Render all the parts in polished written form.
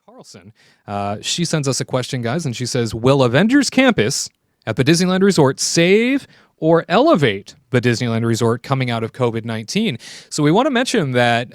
Carlson. She sends us a question, guys, and she says, will Avengers Campus at the Disneyland Resort save or elevate the Disneyland Resort coming out of COVID-19? So we want to mention that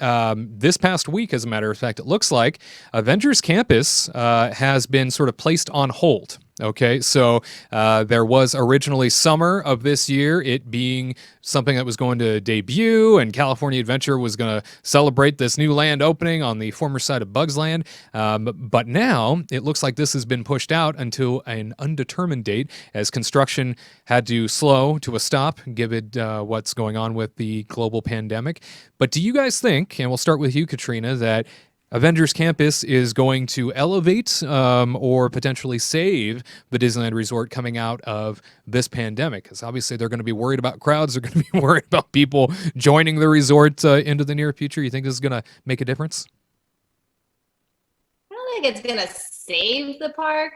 this past week, as a matter of fact, it looks like Avengers Campus has been sort of placed on hold. Okay, so there was originally summer of this year, it being something that was going to debut, and California Adventure was going to celebrate this new land opening on the former site of Bugs Land. But now it looks like this has been pushed out until an undetermined date, as construction had to slow to a stop, given what's going on with the global pandemic. But do you guys think, and we'll start with you, Katrina, that Avengers Campus is going to elevate or potentially save the Disneyland Resort coming out of this pandemic? Because obviously they're going to be worried about crowds. They're going to be worried about people joining the resort into the near future. You think this is going to make a difference? I don't think it's going to save the park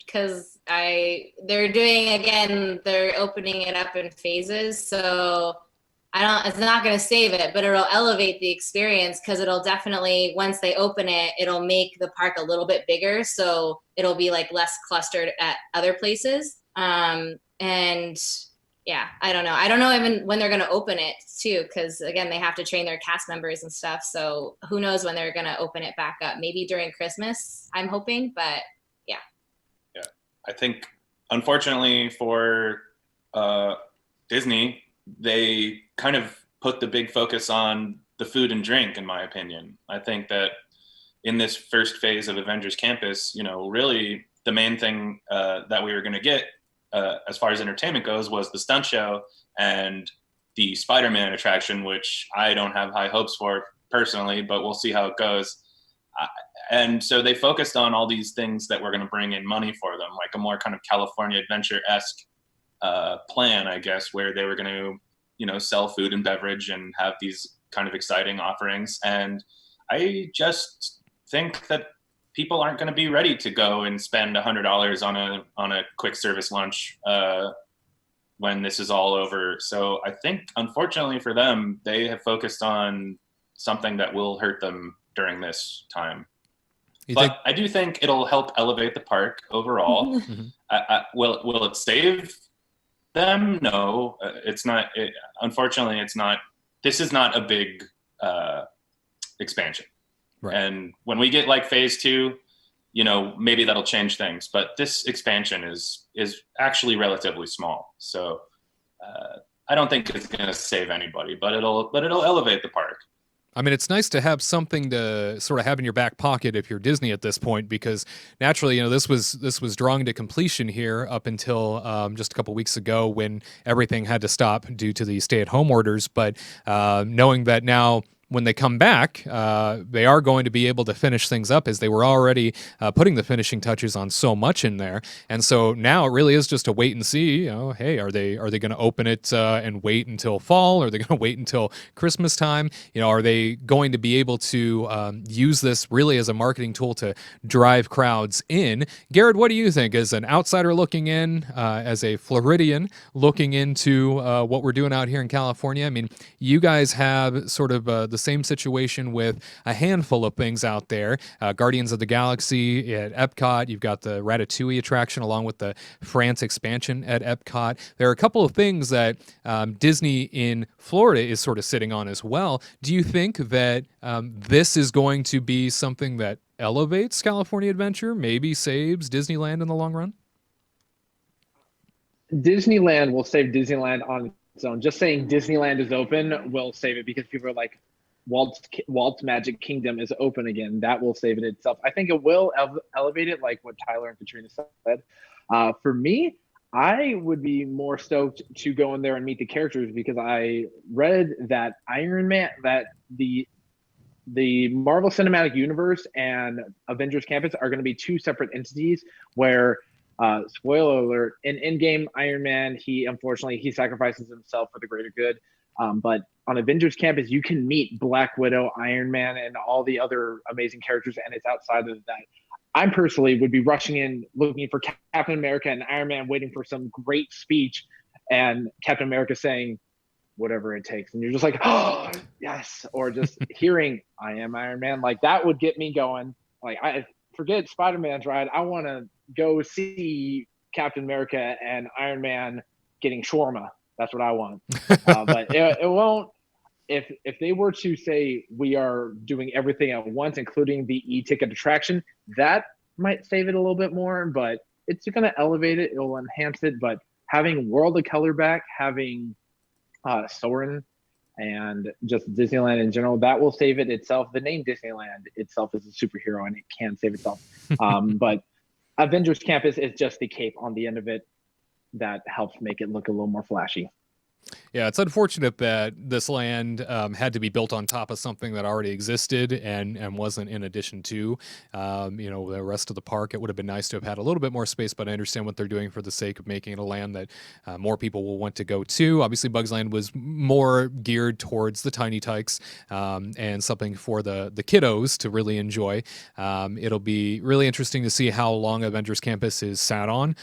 because they're opening it up in phases. So it's not going to save it, but it'll elevate the experience because it'll definitely, once they open it, it'll make the park a little bit bigger. So it'll be like less clustered at other places. And yeah, I don't know. I don't know even when they're going to open it too, because again, they have to train their cast members and stuff. So who knows when they're going to open it back up? Maybe during Christmas, I'm hoping, but yeah. Yeah, I think unfortunately for Disney, they kind of put the big focus on the food and drink, in my opinion. I think that in this first phase of Avengers Campus, really the main thing that we were going to get as far as entertainment goes was the stunt show and the Spider-Man attraction, which I don't have high hopes for personally, but we'll see how it goes. And so they focused on all these things that were going to bring in money for them, like a more kind of California Adventure-esque plan, I guess, where they were going to, sell food and beverage and have these kind of exciting offerings. And I just think that people aren't going to be ready to go and spend $100 on a quick service lunch when this is all over. So I think, unfortunately for them, they have focused on something that will hurt them during this time. I do think it'll help elevate the park overall. Will it save them? No, it's not. Unfortunately, it's not. This is not a big expansion. Right. And when we get like phase 2, maybe that'll change things. But this expansion is actually relatively small. So I don't think it's going to save anybody, but it'll elevate the park. I mean, it's nice to have something to sort of have in your back pocket if you're Disney at this point, because naturally, this was drawing to completion here up until just a couple weeks ago when everything had to stop due to the stay-at-home orders. But knowing that now, when they come back, they are going to be able to finish things up, as they were already putting the finishing touches on so much in there. And so now it really is just a wait and see. Hey, are they going to open it and wait until fall? Are they going to wait until Christmas time? Are they going to be able to use this really as a marketing tool to drive crowds in? Garrett, what do you think, as an outsider looking in, as a Floridian looking into what we're doing out here in California? I mean, you guys have sort of the same situation with a handful of things out there. Guardians of the Galaxy at Epcot. You've got the Ratatouille attraction along with the France expansion at Epcot. There are a couple of things that Disney in Florida is sort of sitting on as well. Do you think that this is going to be something that elevates California Adventure, maybe saves Disneyland in the long run? Disneyland will save Disneyland on its own. Just saying Disneyland is open will save it, because people are like, Walt's Magic Kingdom is open again. That will save it itself. I think it will elevate it, like what Tyler and Katrina said. For me, I would be more stoked to go in there and meet the characters, because I read that Iron Man, that the Marvel Cinematic Universe and Avengers Campus are going to be two separate entities, where spoiler alert, in Endgame, Iron Man, he sacrifices himself for the greater good. But on Avengers Campus, you can meet Black Widow, Iron Man, and all the other amazing characters, and it's outside of that. I personally would be rushing in, looking for Captain America and Iron Man, waiting for some great speech, and Captain America saying, whatever it takes. And you're just like, oh, yes. Or just hearing, I am Iron Man. Like, that would get me going. Like, I forget Spider-Man's ride. I want to go see Captain America and Iron Man getting shawarma. That's what I want. But it won't. If they were to say we are doing everything at once, including the e-ticket attraction, that might save it a little bit more. But it's going to elevate it. It will enhance it. But having World of Color back, having Soarin', and just Disneyland in general, that will save it itself. The name Disneyland itself is a superhero, and it can save itself. But Avengers Campus is just the cape on the end of it that helps make it look a little more flashy. Yeah, it's unfortunate that this land had to be built on top of something that already existed and wasn't in addition to, the rest of the park. It would have been nice to have had a little bit more space, but I understand what they're doing for the sake of making it a land that more people will want to go to. Obviously, Bugs Land was more geared towards the tiny tykes and something for the kiddos to really enjoy. It'll be really interesting to see how long Avengers Campus is sat on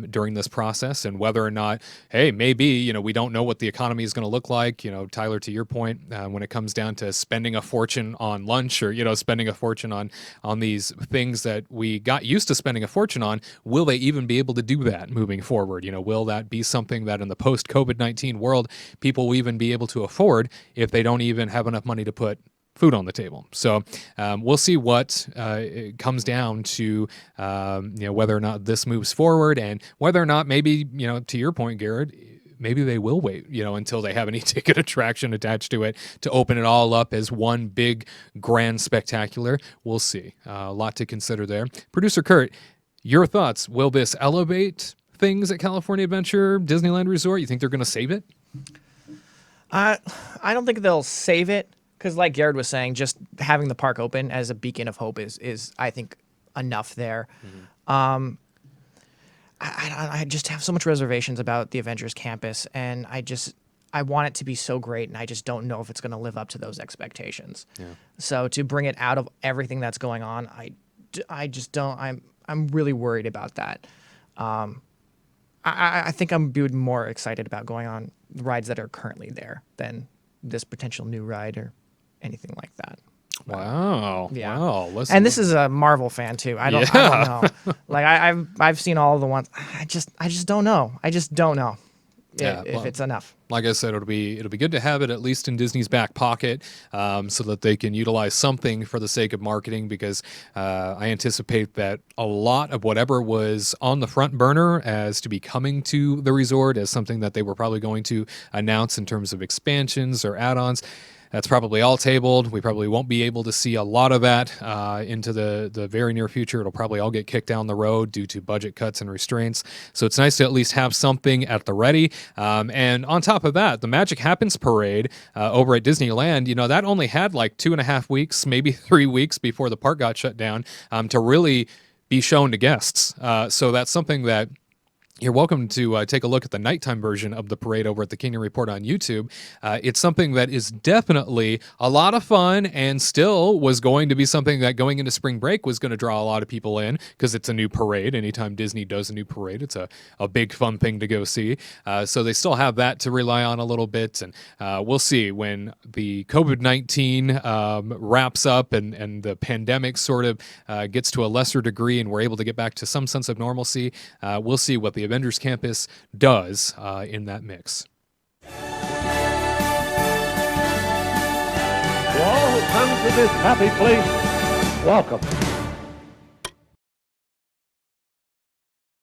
during this process and whether or not, hey, maybe, we don't know what the economy is going to look like. Tyler, to your point, when it comes down to spending a fortune on lunch or, spending a fortune on these things that we got used to spending a fortune on, will they even be able to do that moving forward? Will that be something that in the post-COVID-19 world, people will even be able to afford if they don't even have enough money to put food on the table? So we'll see what it comes down to, whether or not this moves forward and whether or not maybe, to your point, Garrett, maybe they will wait, until they have an e-ticket attraction attached to it to open it all up as one big grand spectacular. We'll see. A lot to consider there. Producer Kurt, your thoughts. Will this elevate things at California Adventure, Disneyland Resort? You think they're going to save it? I don't think they'll save it because, like Garrett was saying, just having the park open as a beacon of hope is I think, enough there. Mm-hmm. I just have so much reservations about the Avengers Campus, and I want it to be so great, and I just don't know if it's going to live up to those expectations. Yeah. So to bring it out of everything that's going on, I just don't. I'm really worried about that. I think I'm more excited about going on rides that are currently there than this potential new ride or anything like that. Wow. Yeah. Wow. Listen. And this is a Marvel fan too. I don't know. Like I've seen all of the ones. I just don't know. I just don't know if it's enough. Like I said, it'll be good to have it at least in Disney's back pocket, so that they can utilize something for the sake of marketing. Because I anticipate that a lot of whatever was on the front burner as to be coming to the resort as something that they were probably going to announce in terms of expansions or add-ons, that's probably all tabled. We probably won't be able to see a lot of that into the very near future. It'll probably all get kicked down the road due to budget cuts and restraints. So it's nice to at least have something at the ready. And on top of that, the Magic Happens Parade over at Disneyland, that only had like 2.5 weeks, maybe 3 weeks before the park got shut down to really be shown to guests. So that's something that you're welcome to take a look at the nighttime version of the parade over at the Kingdom Report on YouTube. It's something that is definitely a lot of fun and still was going to be something that going into spring break was going to draw a lot of people in because it's a new parade. Anytime Disney does a new parade, it's a big fun thing to go see. So they still have that to rely on a little bit. And we'll see when the COVID-19 wraps up and the pandemic sort of gets to a lesser degree and we're able to get back to some sense of normalcy. We'll see what the Avengers Campus does in that mix. To all who come to this happy place, welcome.